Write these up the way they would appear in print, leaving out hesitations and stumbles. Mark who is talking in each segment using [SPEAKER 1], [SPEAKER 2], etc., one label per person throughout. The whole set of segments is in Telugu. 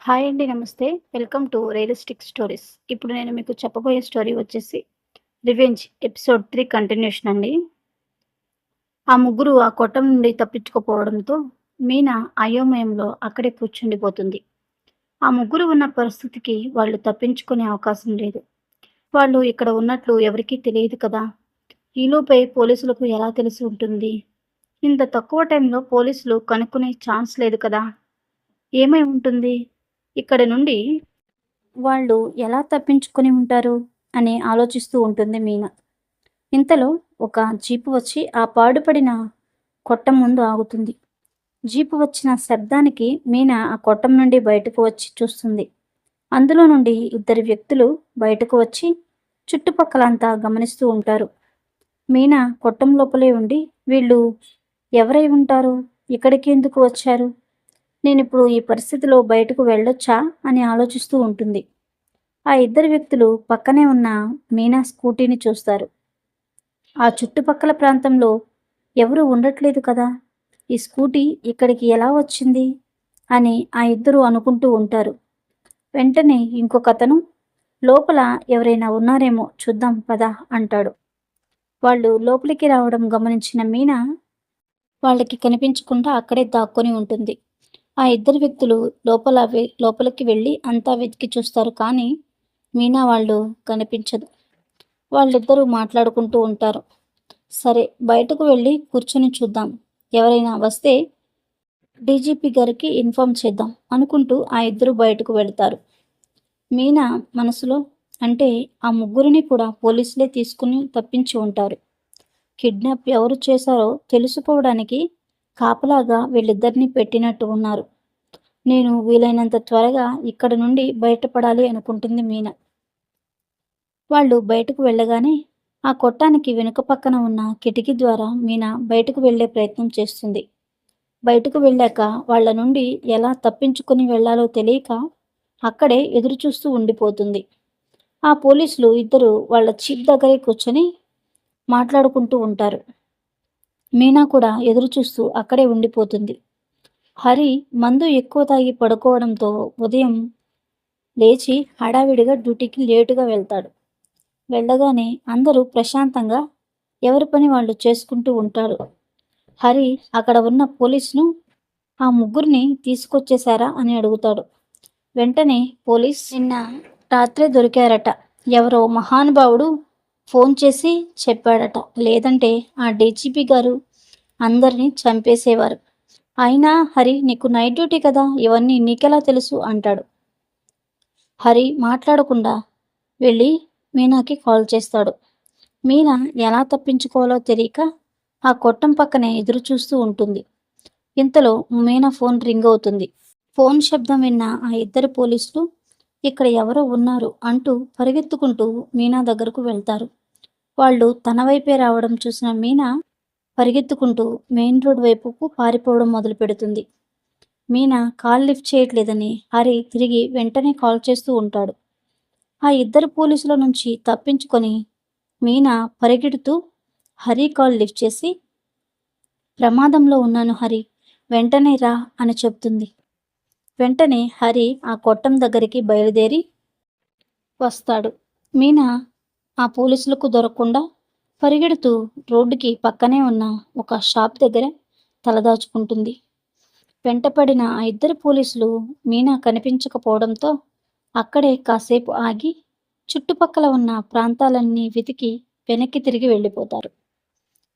[SPEAKER 1] హాయ్ అండి. నమస్తే. Welcome to realistic stories. ఇప్పుడు నేను మీకు చెప్పబోయే స్టోరీ వచ్చేసి 'రివెంజ్' ఎపిసోడ్ 3 కంటిన్యూషన్ అండి. ఆ ముగ్గురు ఆ కొట్టం నుండి తప్పించుకోపోవడంతో మీనా అయోమయంలో అక్కడే కూర్చుండిపోతుంది. ఆ ముగ్గురు ఉన్న పరిస్థితికి వాళ్ళు తప్పించుకునే అవకాశం లేదు. వాళ్ళు ఇక్కడ ఉన్నట్లు ఎవరికీ తెలియదు కదా! ఈలోపే పోలీసులకు ఎలా తెలిసి ఉంటుంది? ఇంత తక్కువ టైంలో పోలీసులు కనుక్కునే ఛాన్స్ లేదు కదా! ఏమై ఉంటుంది? ఇక్కడి నుండి వాళ్ళు ఎలా తప్పించుకొని ఉంటారు అని ఆలోచిస్తూ ఉంటుంది మీనా. ఇంతలో ఒక జీపు వచ్చి ఆ పాడుపడిన కొట్టం ముందు ఆగుతుంది. జీపు వచ్చిన శబ్దానికి మీనా ఆ కొట్టం నుండి బయటకు వచ్చి చూస్తుంది. అందులో నుండి ఇద్దరు వ్యక్తులు బయటకు వచ్చి చుట్టుపక్కలంతా గమనిస్తూ ఉంటారు. మీనా కొట్టం లోపలే ఉండి వీళ్ళు ఎవరై ఉంటారు? ఇక్కడికి ఎందుకు వచ్చారు? నేనిప్పుడు ఈ పరిస్థితిలో బయటకు వెళ్ళొచ్చా అని ఆలోచిస్తూ ఉంటుంది. ఆ ఇద్దరు వ్యక్తులు పక్కనే ఉన్న మీనా స్కూటీని చూస్తారు. ఆ చుట్టుపక్కల ప్రాంతంలో ఎవరూ ఉండట్లేదు కదా! ఈ స్కూటీ ఇక్కడికి ఎలా వచ్చింది? అని ఆ ఇద్దరు అనుకుంటూ ఉంటారు. వెంటనే ఇంకొకతను లోపల ఎవరైనా ఉన్నారేమో చూద్దాం పద అంటాడు. వాళ్ళు లోపలికి రావడం గమనించిన మీనా వాళ్ళకి కనిపించకుండా అక్కడే దాక్కొని ఉంటుంది. ఆ ఇద్దరు వ్యక్తులు లోపలికి వెళ్ళి అంతా వెతికి చూస్తారు కానీ మీనా వాళ్ళు కనిపించదు. వాళ్ళిద్దరూ మాట్లాడుకుంటూ ఉంటారు. సరే బయటకు వెళ్ళి కూర్చొని చూద్దాం. ఎవరైనా వస్తే డీజీపీ గారికి ఇన్ఫార్మ్ చేద్దాం అనుకుంటూ ఆ ఇద్దరు బయటకు వెళ్తారు. మీనా మనసులో అంటే ఆ ముగ్గురిని కూడా పోలీసులే తీసుకుని తప్పించి ఉంటారు. కిడ్నాప్ ఎవరు చేశారో తెలుసుకోవడానికి కాపలాగా వీళ్ళిద్దరిని పెట్టినట్టు ఉన్నారు. నేను వీలైనంత త్వరగా ఇక్కడ నుండి బయటపడాలి అనుకుంటుంది మీనా. వాళ్ళు బయటకు వెళ్ళగానే ఆ కొట్టానికి వెనుక పక్కన ఉన్న కిటికీ ద్వారా మీనా బయటకు వెళ్ళే ప్రయత్నం చేస్తుంది. బయటకు వెళ్ళాక వాళ్ళ నుండి ఎలా తప్పించుకుని వెళ్ళాలో తెలియక అక్కడే ఎదురుచూస్తూ ఉండిపోతుంది. ఆ పోలీసులు ఇద్దరు వాళ్ళ చీప్ దగ్గరే కూర్చొని మాట్లాడుకుంటూ ఉంటారు. మీనా కూడా ఎదురుచూస్తూ అక్కడే ఉండిపోతుంది. హరి మందు ఎక్కువ తాగి పడుకోవడంతో ఉదయం లేచి హడావిడిగా డ్యూటీకి లేటుగా వెళ్తాడు. వెళ్ళగానే అందరూ ప్రశాంతంగా ఎవరి పని వాళ్ళు చేసుకుంటూ ఉంటారు. హరి అక్కడ ఉన్న పోలీసును ఆ ముగ్గురిని తీసుకొచ్చేశారా అని అడుగుతాడు. వెంటనే పోలీస్ నిన్న రాత్రే దొరికారట. ఎవరో మహానుభావుడు ఫోన్ చేసి చెప్పాడట. లేదంటే ఆ డీజీపీ గారు అందరినీ చంపేసేవారు. అయినా హరి నీకు నైట్ డ్యూటీ కదా, ఇవన్నీ నీకెలా తెలుసు అంటాడు. హరి మాట్లాడకుండా వెళ్ళి మీనాకి కాల్ చేస్తాడు. మీనా ఎలా తప్పించుకోవాలో తెలియక ఆ కొట్టం పక్కనే ఎదురు చూస్తూ ఉంటుంది. ఇంతలో మీనా ఫోన్ రింగ్ అవుతుంది. ఫోన్ శబ్దం విన్న ఆ ఇద్దరు పోలీసులు ఇక్కడ ఎవరో ఉన్నారు అంటూ పరిగెత్తుకుంటూ మీనా దగ్గరకు వెళ్తారు. వాళ్ళు తన వైపే రావడం చూసిన మీనా పరిగెత్తుకుంటూ మెయిన్ రోడ్ వైపుకు పారిపోవడం మొదలు పెడుతుంది. మీనా కాల్ లిఫ్ట్ చేయట్లేదని హరి తిరిగి వెంటనే కాల్ చేస్తూ ఉంటాడు. ఆ ఇద్దరు పోలీసుల నుంచి తప్పించుకొని మీనా పరిగెడుతూ హరి కాల్ లిఫ్ట్ చేసి ప్రమాదంలో ఉన్నాను హరి, వెంటనే రా అని చెప్తుంది. వెంటనే హరి ఆ కొట్టం దగ్గరికి బయలుదేరి వస్తాడు. మీనా ఆ పోలీసులకు దొరకకుండా పరిగెడుతూ రోడ్డుకి పక్కనే ఉన్న ఒక షాప్ దగ్గర తలదాచుకుంటుంది. వెంటపడిన ఆ ఇద్దరు పోలీసులు మీనా కనిపించకపోవడంతో అక్కడే కాసేపు ఆగి చుట్టుపక్కల ఉన్న ప్రాంతాలన్నీ వెతికి వెనక్కి తిరిగి వెళ్ళిపోతారు.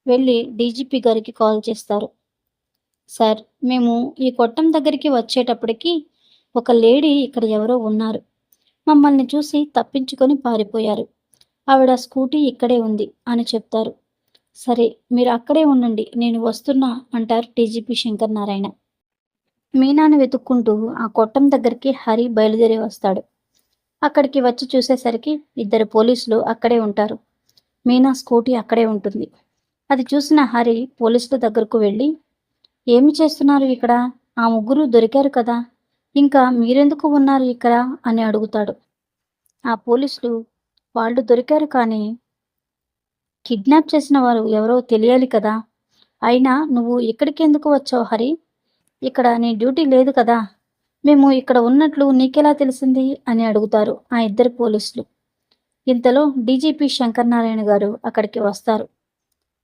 [SPEAKER 1] వెళ్ళి డీజీపీ గారికి కాల్ చేస్తారు. సార్, మేము ఈ కొట్టం దగ్గరికి వచ్చేటప్పటికి ఒక లేడీ ఇక్కడ ఎవరో ఉన్నారు. మమ్మల్ని చూసి తప్పించుకొని పారిపోయారు. ఆవిడ స్కూటీ ఇక్కడే ఉంది అని చెప్తారు. సరే మీరు అక్కడే ఉండండి, నేను వస్తున్నా అంటారు డీజీపీ శంకర్ నారాయణ. మీనాను వెతుక్కుంటూ ఆ కొట్టం దగ్గరికి హరి బయలుదేరి వస్తాడు. అక్కడికి వచ్చి చూసేసరికి ఇద్దరు పోలీసులు అక్కడే ఉంటారు. మీనా స్కూటీ అక్కడే ఉంటుంది. అది చూసిన హరి పోలీసుల దగ్గరకు వెళ్ళి ఏమి చేస్తున్నారు ఇక్కడ? ఆ ముగ్గురు దొరికారు కదా, ఇంకా మీరెందుకు ఉన్నారు ఇక్కడ అని అడుగుతాడు. ఆ పోలీసులు వాళ్ళు దొరికారు కానీ కిడ్నాప్ చేసిన వారు ఎవరో తెలియాలి కదా, అయినా నువ్వు ఇక్కడికి ఎందుకు వచ్చావు హరి? ఇక్కడ నీ డ్యూటీ లేదు కదా, మేము ఇక్కడ ఉన్నట్లు నీకెలా తెలిసింది అని అడుగుతారు ఆ ఇద్దరు పోలీసులు. ఇంతలో డీజీపీ శంకర్ నారాయణ గారు అక్కడికి వస్తారు.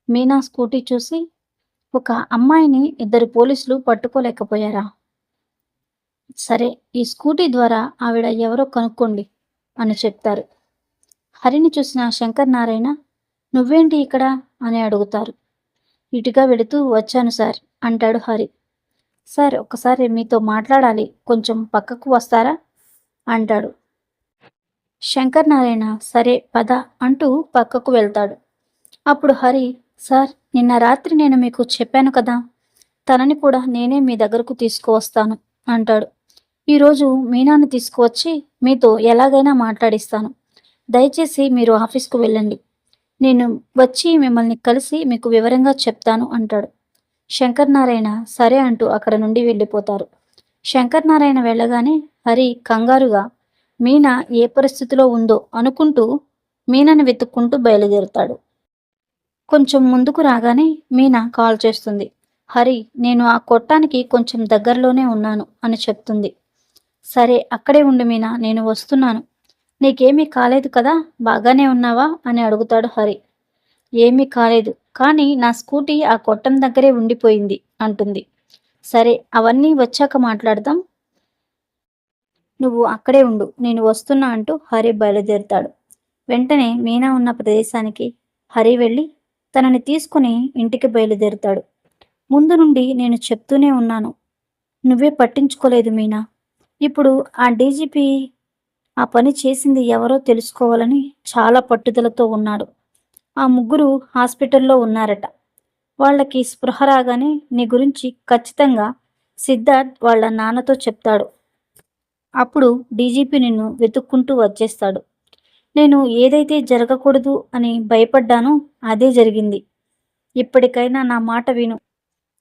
[SPEAKER 1] మీనా స్కూటీ చూసి, ఒక అమ్మాయిని ఇద్దరు పోలీసులు పట్టుకోలేకపోయారా? సరే, ఈ స్కూటీ ద్వారా ఆవిడ ఎవరో కనుక్కోండి అని చెప్తారు. హరిని చూసిన శంకర్ నారాయణ, నువ్వేంటి ఇక్కడ అని అడుగుతారు. ఇటుగా వెళుతూ వచ్చాను సార్ అంటాడు హరి. సార్, ఒకసారి మీతో మాట్లాడాలి, కొంచెం పక్కకు వస్తారా అంటాడు. శంకర్ నారాయణ సరే పద అంటూ పక్కకు వెళ్తాడు. అప్పుడు హరి, సార్, నిన్న రాత్రి నేను మీకు చెప్పాను కదా, తనని కూడా నేనే మీ దగ్గరకు తీసుకువస్తాను అంటాడు. ఈరోజు మీనాని తీసుకువచ్చి మీతో ఎలాగైనా మాట్లాడిస్తాను. దయచేసి మీరు ఆఫీస్కు వెళ్ళండి. నేను వచ్చి మిమ్మల్ని కలిసి మీకు వివరంగా చెప్తాను అంటాడు. శంకర్ నారాయణ సరే అంటూ అక్కడ నుండి వెళ్ళిపోతారు. శంకర్ నారాయణ వెళ్ళగానే హరి కంగారుగా మీనా ఏ పరిస్థితిలో ఉందో అనుకుంటూ మీనాని వెతుక్కుంటూ బయలుదేరుతాడు. కొంచెం ముందుకు రాగానే మీనా కాల్ చేస్తుంది. హరి, నేను ఆ కొట్టానికి కొంచెం దగ్గరలోనే ఉన్నాను అని చెప్తుంది. సరే, అక్కడే ఉండు మీనా, నేను వస్తున్నాను. నీకేమీ కాలేదు కదా, బాగానే ఉన్నావా అని అడుగుతాడు హరి. ఏమీ కాలేదు, కానీ నా స్కూటీ ఆ కొట్టం దగ్గరే ఉండిపోయింది అంటుంది. సరే, అవన్నీ వచ్చాక మాట్లాడదాం, నువ్వు అక్కడే ఉండు, నేను వస్తున్నా అంటూ హరి బయలుదేరుతాడు. వెంటనే మీనా ఉన్న ప్రదేశానికి హరి వెళ్ళి తనని తీసుకుని ఇంటికి బయలుదేరుతాడు. ముందు నుండి నేను చెప్తూనే ఉన్నాను, నువ్వే పట్టించుకోలేదు మీనా. ఇప్పుడు ఆ డీజీపీ ఆ పని చేసింది ఎవరో తెలుసుకోవాలని చాలా పట్టుదలతో ఉన్నాడు. ఆ ముగ్గురు హాస్పిటల్లో ఉన్నారట. వాళ్ళకి స్పృహ రాగానే నీ గురించి ఖచ్చితంగా సిద్ధార్థ్ వాళ్ళ నాన్నతో చెప్తాడు. అప్పుడు డీజీపీ నిన్ను వెతుక్కుంటూ వచ్చేస్తాడు. నేను ఏదైతే జరగకూడదు అని భయపడ్డానో అదే జరిగింది. ఇప్పటికైనా నా మాట విను.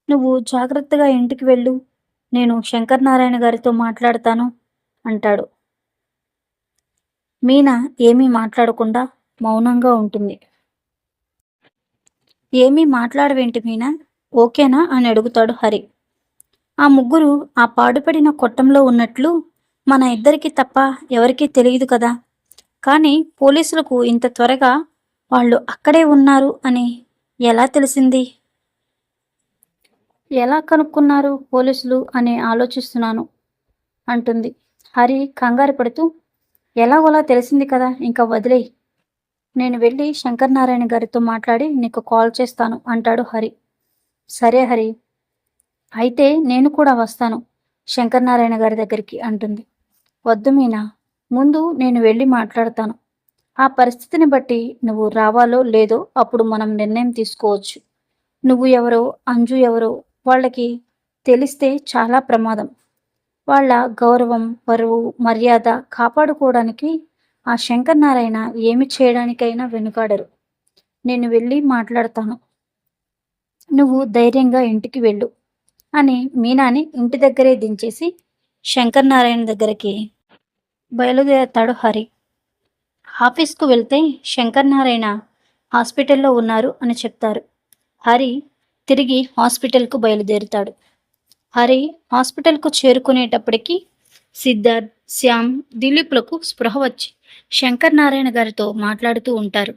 [SPEAKER 1] నువ్వు జాగ్రత్తగా ఇంటికి వెళ్ళు. నేను శంకర్ నారాయణ గారితో మాట్లాడతాను అంటాడు. మీనా ఏమీ మాట్లాడకుండా మౌనంగా ఉంటుంది. ఏమీ మాట్లాడవేంటి మీనా, ఓకేనా అని అడుగుతాడు హరి. ఆ ముగ్గురు ఆ పాడుపడిన కొట్టంలో ఉన్నట్లు మన ఇద్దరికి తప్ప ఎవరికీ తెలియదు కదా, కానీ పోలీసులకు ఇంత త్వరగా వాళ్ళు అక్కడే ఉన్నారు అని ఎలా తెలిసింది? ఎలా కనుక్కున్నారు పోలీసులు అని ఆలోచిస్తున్నాను అంటుంది. హరి కంగారు పడుతూ, ఎలాగోలా తెలిసింది కదా, ఇంకా వదిలేయ్. నేను వెళ్ళి శంకర్ నారాయణ గారితో మాట్లాడి నీకు కాల్ చేస్తాను అంటాడు హరి. సరే హరి, అయితే నేను కూడా వస్తాను శంకర్ నారాయణ గారి దగ్గరికి అంటుంది. వద్దు మీనా, ముందు నేను వెళ్ళి మాట్లాడతాను. ఆ పరిస్థితిని బట్టి నువ్వు రావాలో లేదో అప్పుడు మనం నిర్ణయం తీసుకోవచ్చు. నువ్వు ఎవరో, అంజు ఎవరో వాళ్ళకి తెలిస్తే చాలా ప్రమాదం. వాళ్ళ గౌరవం, పరువు, మర్యాద కాపాడుకోవడానికి ఆ శంకర్ నారాయణ ఏమి చేయడానికైనా వెనుకాడరు. నేను వెళ్ళి మాట్లాడతాను, నువ్వు ధైర్యంగా ఇంటికి వెళ్ళు అని మీనాని ఇంటి దగ్గరే దించేసి శంకర్ నారాయణ దగ్గరికి బయలుదేరతాడు హరి. ఆఫీస్కు వెళ్తే శంకర్ నారాయణ హాస్పిటల్లో ఉన్నారు అని చెప్తారు. హరి తిరిగి హాస్పిటల్కు బయలుదేరుతాడు. హరి హాస్పిటల్కు చేరుకునేటప్పటికి సిద్ధార్థ్, శ్యామ్, దిలీప్లకు స్పృహ వచ్చి శంకర్ నారాయణ గారితో మాట్లాడుతూ ఉంటారు.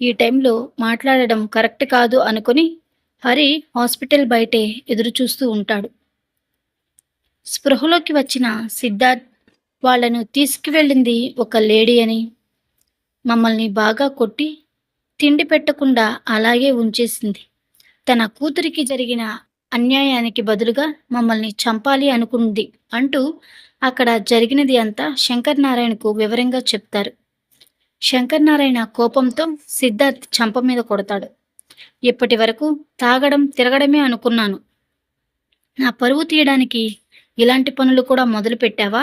[SPEAKER 1] ఈ టైంలో మాట్లాడడం కరెక్ట్ కాదు అనుకుని హరి హాస్పిటల్ బయటే ఎదురు చూస్తూ ఉంటాడు. స్పృహలోకి వచ్చిన సిద్ధార్థ్, వాళ్లను తీసుకువెళ్ళింది ఒక లేడీ అని, మమ్మల్ని బాగా కొట్టి తిండి పెట్టకుండా అలాగే ఉంచేసింది. తన కూతురికి జరిగిన అన్యాయానికి బదులుగా మమ్మల్ని చంపాలి అనుకుంది అంటూ అక్కడ జరిగినది అంతా శంకర్ నారాయణకు వివరంగా చెప్తారు. శంకర్ నారాయణ కోపంతో సిద్ధార్థ్ చంప మీద కొడతాడు. ఇప్పటి వరకు తాగడం, తిరగడమే అనుకున్నాను. నా పరువు తీయడానికి ఇలాంటి పనులు కూడా మొదలు పెట్టావా?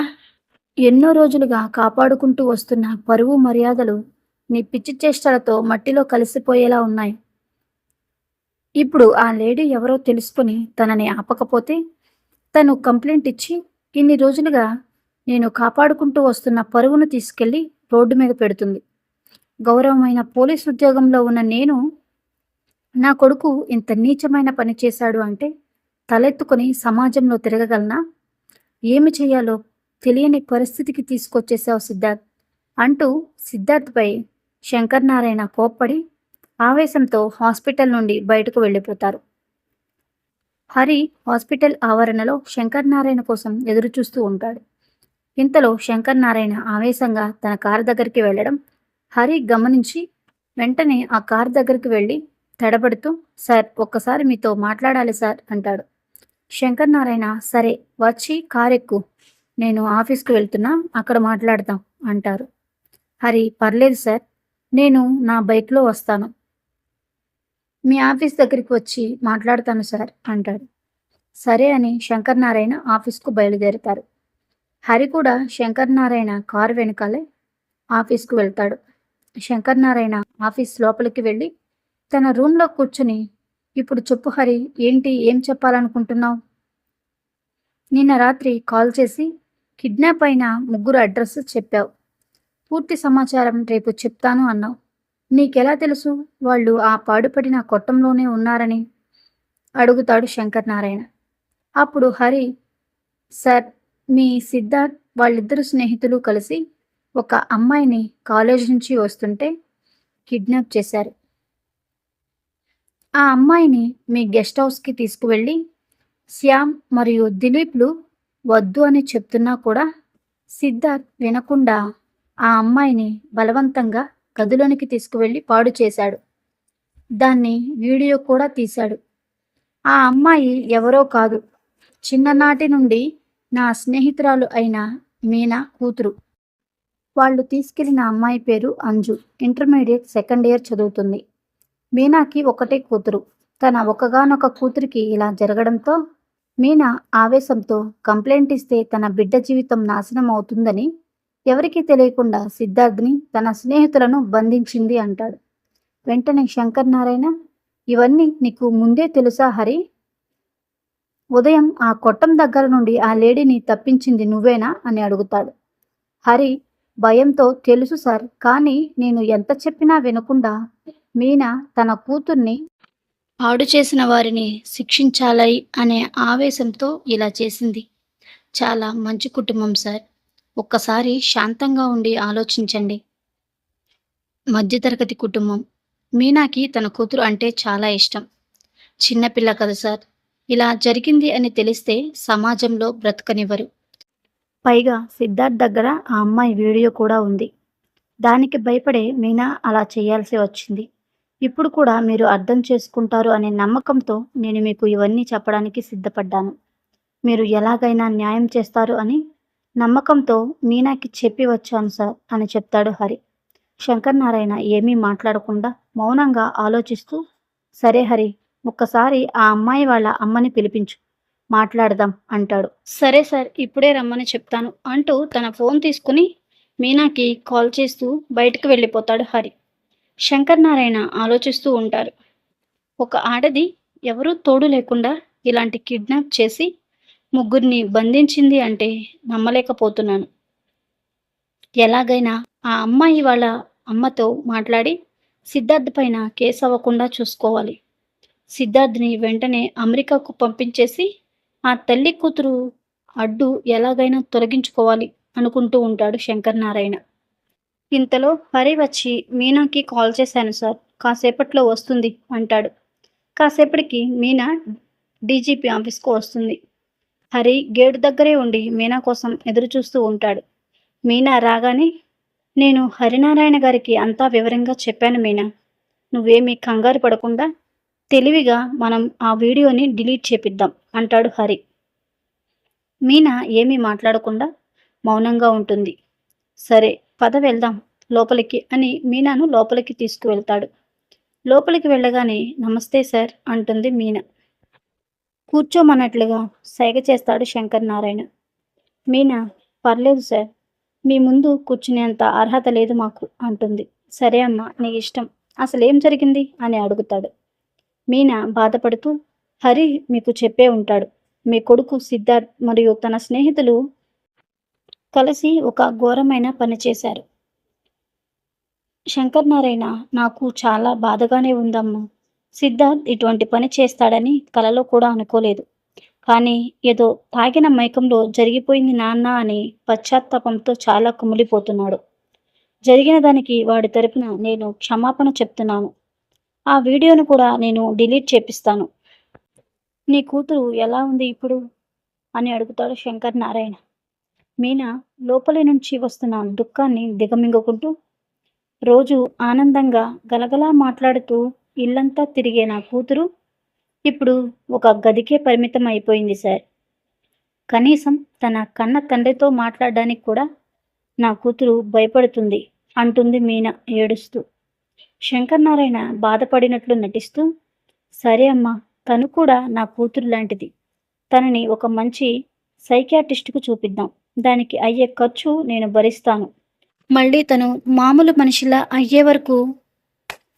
[SPEAKER 1] ఎన్నో రోజులుగా కాపాడుకుంటూ వస్తున్న పరువు మర్యాదలు నీ పిచ్చి చేష్టలతో మట్టిలో కలిసిపోయేలా ఉన్నాయి. ఇప్పుడు ఆ లేడీ ఎవరో తెలుసుకుని తనని ఆపకపోతే తను కంప్లైంట్ ఇచ్చి ఇన్ని రోజులుగా నేను కాపాడుకుంటూ వస్తున్న పరువును తీసుకెళ్లి రోడ్డు మీద పెడుతుంది. గౌరవమైన పోలీస్ ఉద్యోగంలో ఉన్న నేను నా కొడుకు ఇంత నీచమైన పని చేశాడు అంటే తలెత్తుకొని సమాజంలో తిరగగలనా? ఏమి చెయ్యాలో తెలియని పరిస్థితికి తీసుకొచ్చేశావు సిద్ధార్థ్ అంటూ సిద్ధార్థ్పై శంకర్ నారాయణ కోప్పడి ఆవేశంతో హాస్పిటల్ నుండి బయటకు వెళ్ళిపోతారు. హరి హాస్పిటల్ ఆవరణలో శంకర్ నారాయణ కోసం ఎదురుచూస్తూ ఉంటాడు. ఇంతలో శంకర్ నారాయణ ఆవేశంగా తన కారు దగ్గరికి వెళ్ళడం హరి గమనించి వెంటనే ఆ కారు దగ్గరికి వెళ్ళి తడబడుతూ, సార్ ఒక్కసారి మీతో మాట్లాడాలి సార్ అంటాడు. శంకర్ నారాయణ సరే వచ్చి కారెక్కు, నేను ఆఫీస్కి వెళ్తున్నా, అక్కడ మాట్లాడతాం అంటారు. హరి పర్లేదు సార్, నేను నా బైక్లో వస్తాను, మీ ఆఫీస్ దగ్గరికి వచ్చి మాట్లాడతాను సార్ అంటాడు. సరే అని శంకర్ నారాయణ ఆఫీస్కు బయలుదేరుతారు. హరి కూడా శంకర్ నారాయణ కారు వెనకాలే ఆఫీస్కు వెళ్తాడు. శంకర్ నారాయణ ఆఫీస్ లోపలికి వెళ్ళి తన రూమ్లో కూర్చుని, ఇప్పుడు చెప్పు హరి, ఏంటి, ఏం చెప్పాలనుకుంటున్నావు? నిన్న రాత్రి కాల్ చేసి కిడ్నాప్ అయిన ముగ్గురు అడ్రస్ చెప్పావు. పూర్తి సమాచారం రేపు చెప్తాను అన్నావు. నీకెలా తెలుసు వాళ్ళు ఆ పాడుపడిన కొట్టంలోనే ఉన్నారని అడుగుతాడు శంకర్ నారాయణ. అప్పుడు హరి, సార్, మీ సిద్ధార్థ్ వాళ్ళిద్దరు స్నేహితులు కలిసి ఒక అమ్మాయిని కాలేజ్ నుంచి వస్తుంటే కిడ్నాప్ చేశారు. ఆ అమ్మాయిని మీ గెస్ట్ హౌస్కి తీసుకువెళ్ళి శ్యామ్ మరియు దిలీప్లు వద్దు అని చెప్తున్నా కూడా సిద్ధార్థ్ వినకుండా ఆ అమ్మాయిని బలవంతంగా గదిలోనికి తీసుకువెళ్ళి పాడు చేశాడు. దాన్ని వీడియో కూడా తీశాడు. ఆ అమ్మాయి ఎవరో కాదు, చిన్ననాటి నుండి నా స్నేహితురాలు అయిన మీనా కూతురు. వాళ్ళు తీసుకెళ్లిన అమ్మాయి పేరు అంజు. ఇంటర్మీడియట్ సెకండ్ ఇయర్ చదువుతుంది. మీనాకి ఒకటే కూతురు. తన ఒకగానొక కూతురికి ఇలా జరగడంతో మీనా ఆవేశంతో కంప్లైంట్ ఇస్తే తన బిడ్డ జీవితం నాశనం అవుతుందని ఎవరికీ తెలియకుండా సిద్ధార్థ్ని, తన స్నేహితులను బంధించింది అంటాడు. వెంటనే శంకర్ నారాయణ, ఇవన్నీ నీకు ముందే తెలుసా హరి? ఉదయం ఆ కొట్టం దగ్గర నుండి ఆ లేడీని తప్పించింది నువ్వేనా అని అడుగుతాడు. హరి భయంతో, తెలుసు సార్, కానీ నేను ఎంత చెప్పినా వినకుండా మీనా తన కూతుర్ని పాడు చేసిన వారిని శిక్షించాలి అనే ఆవేశంతో ఇలా చేసింది. చాలా మంచి కుటుంబం సార్, ఒక్కసారి శాంతంగా ఉండి ఆలోచించండి. మధ్యతరగతి కుటుంబం. మీనాకి తన కూతురు అంటే చాలా ఇష్టం. చిన్నపిల్ల కదా సార్, ఇలా జరిగింది అని తెలిస్తే సమాజంలో బ్రతకనివ్వరు. పైగా సిద్ధార్థ్ దగ్గర ఆ అమ్మాయి వీడియో కూడా ఉంది. దానికి భయపడే మీనా అలా చేయాల్సి వచ్చింది. ఇప్పుడు కూడా మీరు అర్థం చేసుకుంటారు అనే నమ్మకంతో నేను మీకు ఇవన్నీ చెప్పడానికి సిద్ధపడ్డాను. మీరు ఎలాగైనా న్యాయం చేస్తారు అని నమ్మకంతో మీనాకి చెప్పి వచ్చాను సార్ అని చెప్తాడు హరి. శంకర్ నారాయణ ఏమీ మాట్లాడకుండా మౌనంగా ఆలోచిస్తూ, సరే హరి, ఒక్కసారి ఆ అమ్మాయి వాళ్ళ అమ్మని పిలిపించు, మాట్లాడదాం అంటాడు. సరే సార్, ఇప్పుడే రమ్మని చెప్తాను అంటూ తన ఫోన్ తీసుకుని మీనాకి కాల్ చేస్తూ బయటకు వెళ్ళిపోతాడు హరి. శంకర్ నారాయణ ఆలోచిస్తూ ఉంటారు. ఒక ఆడది ఎవరూ తోడు లేకుండా ఇలాంటి కిడ్నాప్ చేసి ముగ్గురిని బంధించింది అంటే నమ్మలేకపోతున్నాను. ఎలాగైనా ఆ అమ్మాయి వాళ్ళ అమ్మతో మాట్లాడి సిద్ధార్థ్ పైన కేసు అవ్వకుండా చూసుకోవాలి. సిద్ధార్థ్ని వెంటనే అమెరికాకు పంపించేసి ఆ తల్లి కూతురు అడ్డు ఎలాగైనా తొలగించుకోవాలి అనుకుంటూ ఉంటాడు శంకర్ నారాయణ. ఇంతలో హరి వచ్చి, మీనాకి కాల్ చేశాను సార్, కాసేపట్లో వస్తుంది అంటాడు. కాసేపటికి మీనా డీజీపీ ఆఫీస్కు వస్తుంది. హరి గేటు దగ్గరే ఉండి మీనా కోసం ఎదురు చూస్తూ ఉంటాడు. మీనా రాగానే, నేను హరినారాయణ గారికి అంతా వివరంగా చెప్పాను మీనా, నువ్వేమీ కంగారు పడకుండా తెలివిగా మనం ఆ వీడియోని డిలీట్ చేపిద్దాం అంటాడు హరి. మీనా ఏమీ మాట్లాడకుండా మౌనంగా ఉంటుంది. సరే పద వెళ్దాం లోపలికి అని మీనాను లోపలికి తీసుకువెళ్తాడు. లోపలికి వెళ్ళగానే నమస్తే సార్ అంటుంది మీనా. కూర్చోమన్నట్లుగా సైగ చేస్తాడు శంకర్ నారాయణ. మీనా, పర్లేదు సార్, మీ ముందు కూర్చునేంత అర్హత లేదు మాకు అంటుంది. సరే అమ్మా, నీ ఇష్టం, అసలేం జరిగింది అని అడుగుతాడు. మీనా బాధపడుతూ, హరి మీకు చెప్పే ఉంటాడు, మీ కొడుకు సిద్ధార్థ్ మరియు తన స్నేహితులు కలిసి ఒక ఘోరమైన పని చేశారు. శంకర్ నారాయణ, నాకు చాలా బాధగానే ఉందమ్మా. సిద్ధార్థ్ ఇటువంటి పని చేస్తాడని కలలో కూడా అనుకోలేదు. కానీ ఏదో తాగిన మైకంలో జరిగిపోయింది నాన్న అని పశ్చాత్తాపంతో చాలా కుమిలిపోతున్నాడు. జరిగిన దానికి వాడి తరపున నేను క్షమాపణ చెప్తున్నాను. ఆ వీడియోను కూడా నేను డిలీట్ చేపిస్తాను. నీ కూతురు ఎలా ఉంది ఇప్పుడు? అని అడుగుతాడు శంకర్ నారాయణ. మీనా లోపలి నుంచి వస్తున్న దుఃఖాన్ని దిగమింగుకుంటూ, రోజు ఆనందంగా గలగలా మాట్లాడుతూ ఇల్లంతా తిరిగే నా కూతురు ఇప్పుడు ఒక గదికే పరిమితం అయిపోయింది సార్. కనీసం తన కన్న తండ్రితో మాట్లాడడానికి కూడా నా కూతురు భయపడుతుంది అంటుంది మీనా ఏడుస్తూ. శంకర్ నారాయణ బాధపడినట్లు నటిస్తూ, సరే అమ్మా, తను కూడా నా కూతురు లాంటిది. తనని ఒక మంచి సైకియాట్రిస్ట్కు చూపిద్దాం. దానికి అయ్యే ఖర్చు నేను భరిస్తాను. మళ్ళీ తను మామూలు మనిషిలా అయ్యే వరకు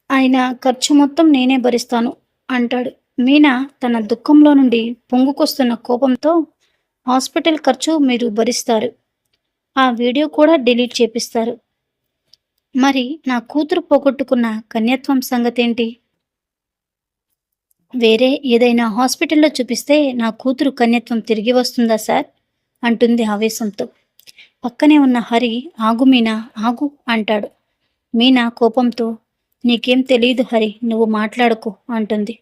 [SPEAKER 1] ఆయన ఖర్చు మొత్తం నేనే భరిస్తాను అంటాడు. మీనా తన దుఃఖంలో నుండి పొంగుకొస్తున్న కోపంతో, హాస్పిటల్ ఖర్చు మీరు భరిస్తారు, ఆ వీడియో కూడా డిలీట్ చేపిస్తారు. మరి నా కూతురు పోగొట్టుకున్న కన్యత్వం సంగతేంటి? వేరే ఏదైనా హాస్పిటల్లో చూపిస్తే నా కూతురు కన్యత్వం తిరిగి వస్తుందా సార్? అంటుంది ఆవేశంతో. పక్కనే ఉన్న హరి, ఆగు మీనా, ఆగు అంటాడు. మీనా కోపంతో, నీకేం తెలియదు హరి, నువ్వు మాట్లాడుకో అంటుంది.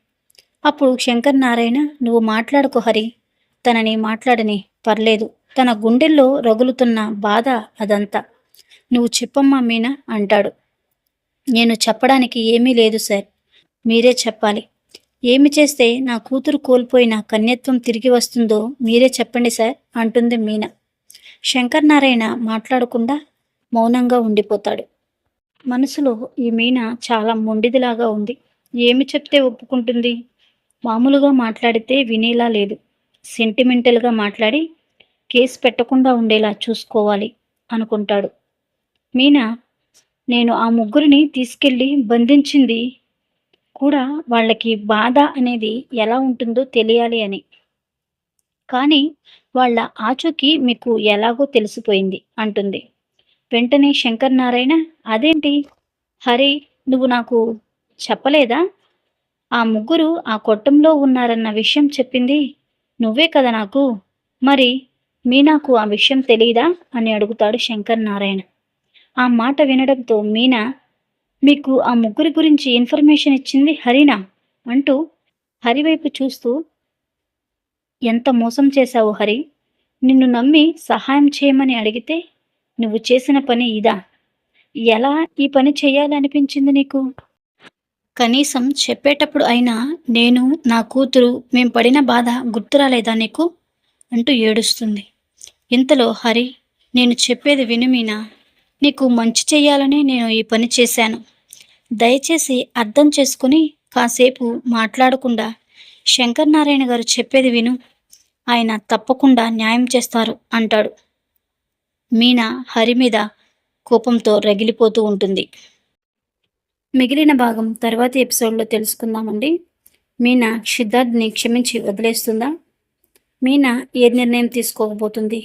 [SPEAKER 1] అప్పుడు శంకర్ నారాయణ, నువ్వు మాట్లాడుకో హరి, తనని మాట్లాడని, పర్లేదు, తన గుండెల్లో రగులుతున్న బాధ అదంతా. నువ్వు చెప్పమ్మా మీనా అంటాడు. నేను చెప్పడానికి ఏమీ లేదు సార్, మీరే చెప్పాలి. ఏమి చేస్తే నా కూతురు కోల్పోయిన కన్యత్వం తిరిగి వస్తుందో మీరే చెప్పండి సార్ అంటుంది మీనా. శంకర్ నారాయణ మాట్లాడకుండా మౌనంగా ఉండిపోతాడు. మనసులో ఈ మీనా చాలా మొండిదిలాగా ఉంది. ఏమి చెప్తే ఒప్పుకుంటుంది? మామూలుగా మాట్లాడితే వినేలా లేదు. సెంటిమెంటల్గా మాట్లాడి కేసు పెట్టకుండా ఉండేలా చూసుకోవాలి అనుకుంటాడు. మీనా, నేను ఆ ముగ్గురిని తీసుకెళ్ళి బంధించింది కూడా వాళ్ళకి బాధ అనేది ఎలా ఉంటుందో తెలియాలి అని. కానీ వాళ్ళ ఆచూకీ మీకు ఎలాగో తెలిసిపోయింది అంటుంది. వెంటనే శంకర్ నారాయణ, అదేంటి హరి, నువ్వు నాకు చెప్పలేదా? ఆ ముగ్గురు ఆ కొట్టంలో ఉన్నారన్న విషయం చెప్పింది నువ్వే కదా నాకు. మరి మీనాకు ఆ విషయం తెలీదా అని అడుగుతాడు శంకర్ నారాయణ. ఆ మాట వినడంతో మీనా, మీకు ఆ ముగ్గురి గురించి ఇన్ఫర్మేషన్ ఇచ్చింది హరినా అంటూ హరివైపు చూస్తూ, ఎంత మోసం చేశావు హరి, నిన్ను నమ్మి సహాయం చేయమని అడిగితే నువ్వు చేసిన పని ఇదా? ఎలా ఈ పని చేయాలనిపించింది నీకు? కనీసం చెప్పేటప్పుడు అయినా నేను, నా కూతురు, మేం పడిన బాధ గుర్తురాలేదా నీకు అంటూ ఏడుస్తుంది. ఇంతలో హరి, నేను చెప్పేది విను మీనా, నీకు మంచి చెయ్యాలని నేను ఈ పని చేశాను. దయచేసి అర్థం చేసుకుని కాసేపు మాట్లాడకుండా శంకర్ నారాయణ గారు చెప్పేది విను, ఆయన తప్పకుండా న్యాయం చేస్తారు అంటాడు. మీనా హరి మీద కోపంతో రగిలిపోతూ ఉంటుంది. మిగిలిన భాగం తర్వాతి ఎపిసోడ్లో తెలుసుకుందామండి. మీనా సిద్ధార్థ్ని క్షమించి వదిలేస్తుందా? మీనా ఏ నిర్ణయం తీసుకోకపోతుంది?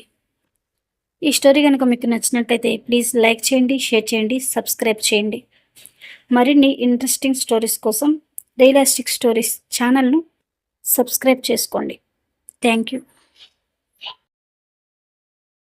[SPEAKER 1] ఈ స్టోరీ కనుక మీకు నచ్చినట్లయితే ప్లీజ్ లైక్ చేయండి, షేర్ చేయండి, సబ్స్క్రైబ్ చేయండి. మరిన్ని ఇంట్రెస్టింగ్ స్టోరీస్ కోసం రియలిస్టిక్ స్టోరీస్ ఛానల్ను సబ్స్క్రైబ్ చేసుకోండి. Thank you.